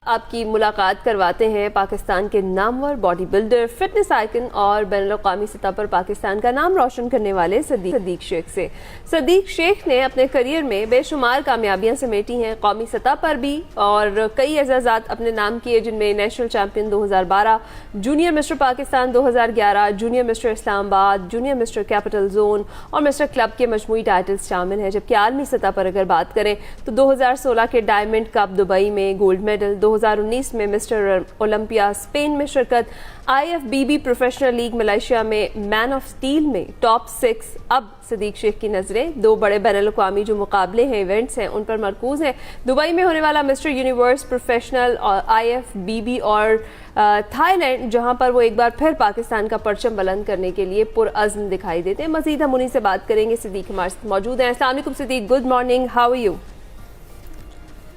आपकी मुलाकात करवाते हैं पाकिस्तान के Namvar body builder, fitness icon और बैनुल-अक़वामी सतह पर पाकिस्तान का नाम रोशन करने वाले सदीक शेख से। सदीक शेख ने अपने करियर में बेशुमार कामयाबियां समेटी हैं, कौमी सतह पर भी, और कई एजाज़ात अपने नाम किए, जिनमें national champion 2012, junior mister Pakistan 2011, junior mister Islamabad, junior mister capital zone और मिस्टर क्लब के मजमूई टाइटल्स शामिल हैं। जबकि आलमी सतह पर अगर बात करें तो 2016 के डायमंड कप दुबई में गोल्ड मेडल, 2019 में मिस्टर ओलंपिया स्पेन में शिरकत, IFBB प्रोफेशनल लीग मलेशिया में मैन ऑफ स्टील में टॉप 6। अब सदीक शेख की नज़रें दो बड़े बैनुल-अक़वामी जो मुकाबले हैं, इवेंट्स हैं, उन पर मरकूज है। दुबई में होने वाला मिस्टर यूनिवर्स प्रोफेशनल और IFBB और थाईलैंड, जहां पर वो एक बार फिर पाकिस्तान का परचम बुलंद करने के लिए पुरअज़्म दिखाई देते हैं। मज़ीद हम उन्हीं से बात करेंगे। सदीक हमारे साथ मौजूद हैं। अस्सलाम वालेकुम Sadiq, good morning, how are you?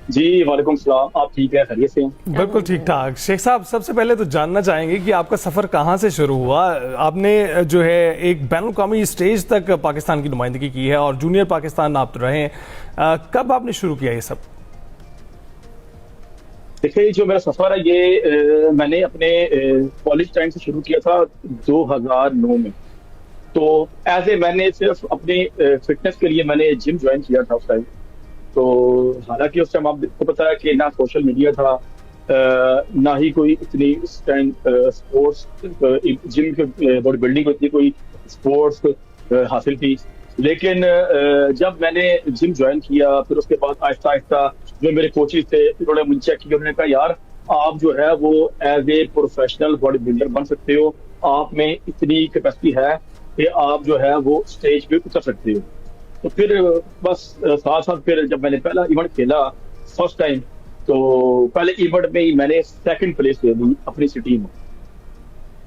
जी वालेकुम सलाम, आप ठीक है, खैरियत से हैं? बिल्कुल ठीक ठाक। शेख साहब, सबसे पहले तो जानना चाहेंगे कि आपका सफ़र कहाँ से शुरू हुआ? आपने जो है एक बैनुल-अक़वामी स्टेज तक पाकिस्तान की नुमाइंदगी की है और जूनियर पाकिस्तान आप तो रहे हैं। कब आपने शुरू किया ये सब? देखिए, जो मेरा सफ़र है ये मैंने अपने कॉलेज टाइम से शुरू किया था 2009 में। तो एज ए मैंने सिर्फ अपनी फिटनेस के लिए मैंने जिम ज्वाइन किया था उस टाइम। तो हालांकि उस टाइम आपको पता है कि ना सोशल मीडिया था, ना ही कोई इतनी स्पोर्ट्स जिम के बॉडी बिल्डिंग को इतनी कोई स्पोर्ट्स हासिल थी। लेकिन जब मैंने जिम ज्वाइन किया, फिर उसके बाद आहिस्ता आहिस्ता जो मेरे कोचेज थे उन्होंने मुझे चेक किया, उन्होंने कहा यार आप जो है वो as a professional body builder बन सकते हो, आप में इतनी कैपेसिटी है कि आप जो है वो स्टेज पे उतर सकते हो। तो फिर बस साथ साथ फिर जब मैंने पहला इवेंट खेला फर्स्ट टाइम, तो पहले इवेंट में ही मैंने सेकंड प्लेस ले ली अपनी सिटी में।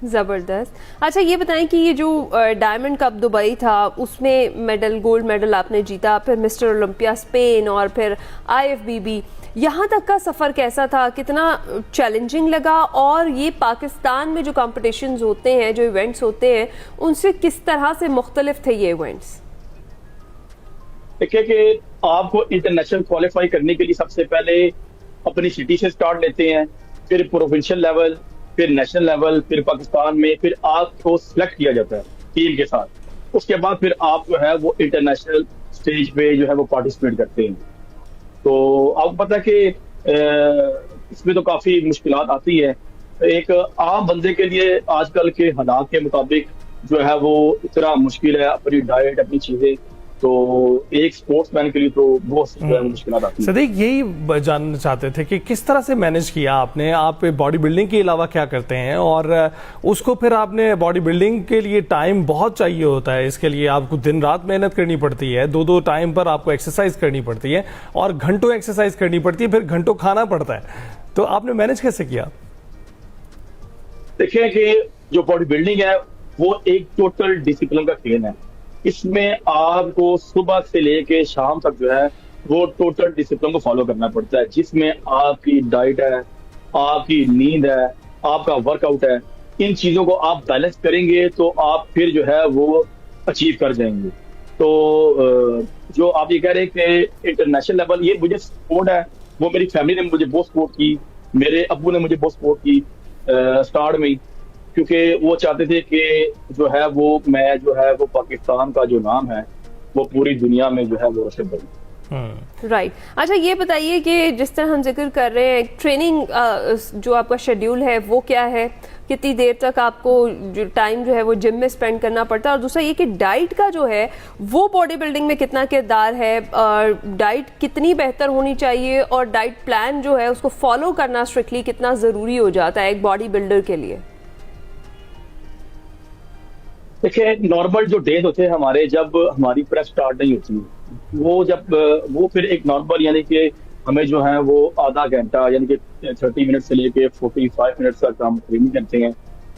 ज़बरदस्त। अच्छा, ये बताएं कि ये जो डायमंड कप दुबई था उसमें मेडल, गोल्ड मेडल आपने जीता, फिर मिस्टर ओलंपिया स्पेन और फिर IFBB, यहाँ तक का सफ़र कैसा था? कितना चैलेंजिंग लगा? और ये पाकिस्तान में जो कॉम्पिटिशन्स होते हैं, जो इवेंट्स होते हैं, उनसे किस तरह से मुख्तलिफ थे ये इवेंट्स? देखिए कि आपको इंटरनेशनल क्वालिफाई करने के लिए सबसे पहले अपनी सिटी से स्टार्ट लेते हैं, फिर प्रोविंशियल लेवल, फिर नेशनल लेवल, फिर पाकिस्तान में, फिर आपको सिलेक्ट किया जाता है टीम के साथ। उसके बाद फिर आप जो है वो इंटरनेशनल स्टेज पे जो है वो पार्टिसिपेट करते हैं। तो आपको पता है कि इसमें तो काफी मुश्किलात आती है। एक आम बंदे के लिए आजकल के हालात के मुताबिक जो है वो इतना मुश्किल है, अपनी डाइट, अपनी चीजें, तो एक स्पोर्ट्समैन के लिए तो बहुत मुश्किलात आती है। सदीक, यही जानना चाहते थे कि किस तरह से मैनेज किया आपने? आप बॉडी बिल्डिंग के अलावा क्या करते हैं? और उसको फिर आपने बॉडी बिल्डिंग के लिए टाइम बहुत चाहिए होता है, इसके लिए आपको दिन रात मेहनत करनी पड़ती है, दो टाइम पर आपको एक्सरसाइज करनी पड़ती है और घंटों एक्सरसाइज करनी पड़ती है, फिर घंटों खाना पड़ता है। तो आपने मैनेज कैसे किया? देखिए कि जो बॉडी बिल्डिंग है वो एक टोटल डिसिप्लिन का खेल है। इसमें आपको सुबह से लेके शाम तक जो है वो टोटल डिसिप्लिन को फॉलो करना पड़ता है, जिसमें आपकी डाइट है, आपकी नींद है, आपका वर्कआउट है। इन चीजों को आप बैलेंस करेंगे तो आप फिर जो है वो अचीव कर जाएंगे। तो जो आप ये कह रहे हैं कि इंटरनेशनल लेवल, ये मुझे सपोर्ट है, वो मेरी फैमिली ने मुझे बहुत सपोर्ट की, मेरे अब्बू ने मुझे बहुत सपोर्ट की स्टार्ट में ही, क्योंकि वो चाहते थे कि जो है वो मैं जो है वो पाकिस्तान का जो नाम है वो पूरी दुनिया में जो है वो रोशन करूं। राइट। अच्छा, ये बताइए कि जिस तरह हम जिक्र कर रहे हैं, ट्रेनिंग जो आपका शेड्यूल है वो क्या है? कितनी देर तक आपको जो टाइम जो है वो जिम में स्पेंड करना पड़ता है? और दूसरा ये कि डाइट का जो है वो बॉडी बिल्डिंग में कितना किरदार है? डाइट कितनी बेहतर होनी चाहिए और डाइट प्लान जो है उसको फॉलो करना स्ट्रिक्टली कितना ज़रूरी हो जाता है एक बॉडी बिल्डर के लिए? देखिए, नॉर्मल जो डेज होते हैं हमारे, जब हमारी प्रेप स्टार्ट नहीं होती, वो फिर एक नॉर्मल, यानी कि हमें जो है वो आधा घंटा यानी कि 30 मिनट से लेके 45 मिनट तक हम ट्रेनिंग करते हैं।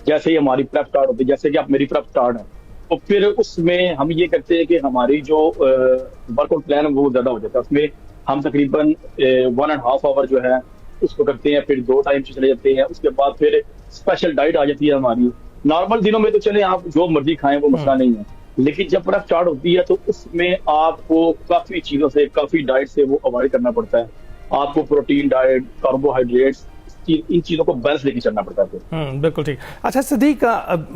जैसे ही हमारी प्रेप स्टार्ट होती है, जैसे कि अब मेरी प्रेप स्टार्ट है, तो फिर उसमें हम ये करते हैं कि हमारी जो वर्कआउट प्लान है वो ज्यादा हो जाता है। उसमें हम तकरीबन 1.5 आवर जो है उसको करते हैं, फिर 2 टाइम से चले जाते हैं। उसके बाद फिर स्पेशल डाइट आ जाती है हमारी। नॉर्मल दिनों में तो चले आप जो मर्जी खाएं, वो मसला नहीं है, लेकिन जब प्रेप स्टार्ट होती है तो उसमें आपको काफी चीजों से, काफी डाइट से वो अवॉइड करना पड़ता है। आपको प्रोटीन डाइट, कार्बोहाइड्रेट्स, इन चीजों को बैलेंस लेके चलना पड़ता है। बिल्कुल ठीक। अच्छा सदीक,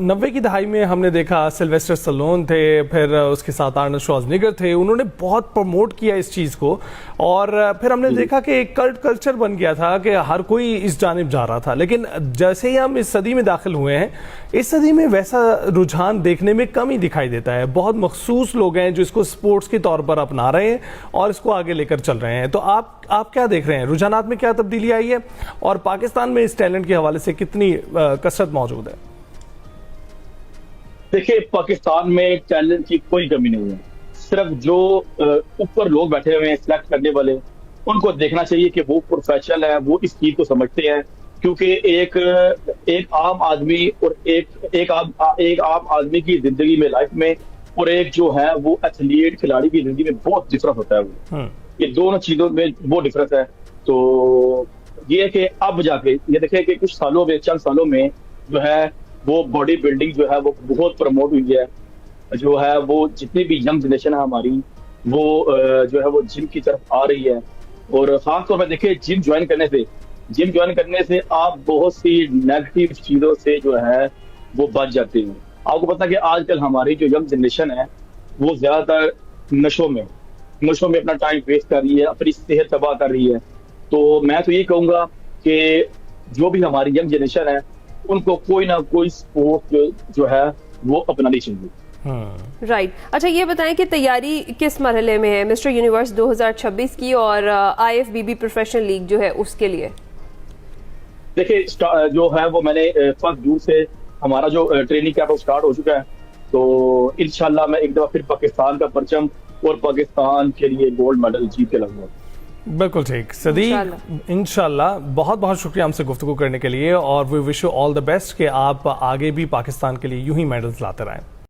90 की दहाई में हमने देखा सिल्वेस्टर स्टैलोन थे, फिर उसके साथ आर्नल्ड श्वार्ज़नेगर थे, उन्होंने बहुत प्रमोट किया इस चीज को, और फिर हमने देखा कि एक कल्ट कल्चर बन गया था कि हर कोई इस जानिब जा रहा था। लेकिन जैसे ही हम इस सदी में दाखिल हुए हैं, इस सदी में वैसा रुझान देखने में कम ही दिखाई देता है। बहुत मखसूस लोग हैं जो इसको स्पोर्ट्स के तौर पर अपना रहे हैं और इसको आगे लेकर चल रहे हैं। तो आप क्या देख रहे हैं, रुझानात में क्या तब्दीली आई है और पाकिस्तान में इस टैलेंट के हवाले से कितनी कसरत मौजूद है? देखिए, पाकिस्तान में टैलेंट की कोई कमी नहीं है। सिर्फ जो ऊपर लोग बैठे हुए हैं सिलेक्ट करने वाले, उनको देखना चाहिए कि वो प्रोफेशनल है, वो इस चीज को समझते हैं। क्योंकि एक आम आदमी और एक आम आदमी की जिंदगी में, लाइफ में, और एक जो है वो एथलीट खिलाड़ी की जिंदगी में बहुत डिफरेंस होता है। वो ये दोनों चीजों में बहुत डिफरेंस है। तो ये है कि अब जाके ये देखें कि कुछ सालों में, चंद सालों में जो है वो बॉडी बिल्डिंग जो है वो बहुत प्रमोट हुई है। जो है वो जितनी भी यंग जनरेशन है हमारी, वो जो है वो जिम की तरफ आ रही है। और खासतौर पर देखिए, जिम ज्वाइन करने से आप बहुत सी नेगेटिव चीजों से जो है वो बच जाते हैं। आपको पता है कि आजकल हमारी जो यंग जनरेशन है वो ज्यादातर नशों में अपना टाइम वेस्ट कर रही है, अपनी सेहत तबाह कर रही है। तो मैं तो ये कहूंगा कि जो भी हमारी यंग जनरेशन है उनको कोई ना कोई स्पोर्ट जो है वो अपनानी चाहिए। राइट। अच्छा, ये बताएं कि तैयारी किस मरहले में है मिस्टर यूनिवर्स 2026 की और IFBB प्रोफेशनल लीग जो है उसके लिए? देखिए, जो है वो मैंने 1 जून से हमारा जो ट्रेनिंग कैंप स्टार्ट हो चुका है। तो इंशाल्लाह मैं एक दफा फिर पाकिस्तान का परचम और पाकिस्तान के लिए गोल्ड मेडल जीत के लाऊंगा। बिल्कुल ठीक सदीक, इंशाल्लाह। बहुत बहुत शुक्रिया हमसे गुफ्तगू करने के लिए, और we wish you all the best कि आप आगे भी पाकिस्तान के लिए यूं ही मेडल्स लाते रहें।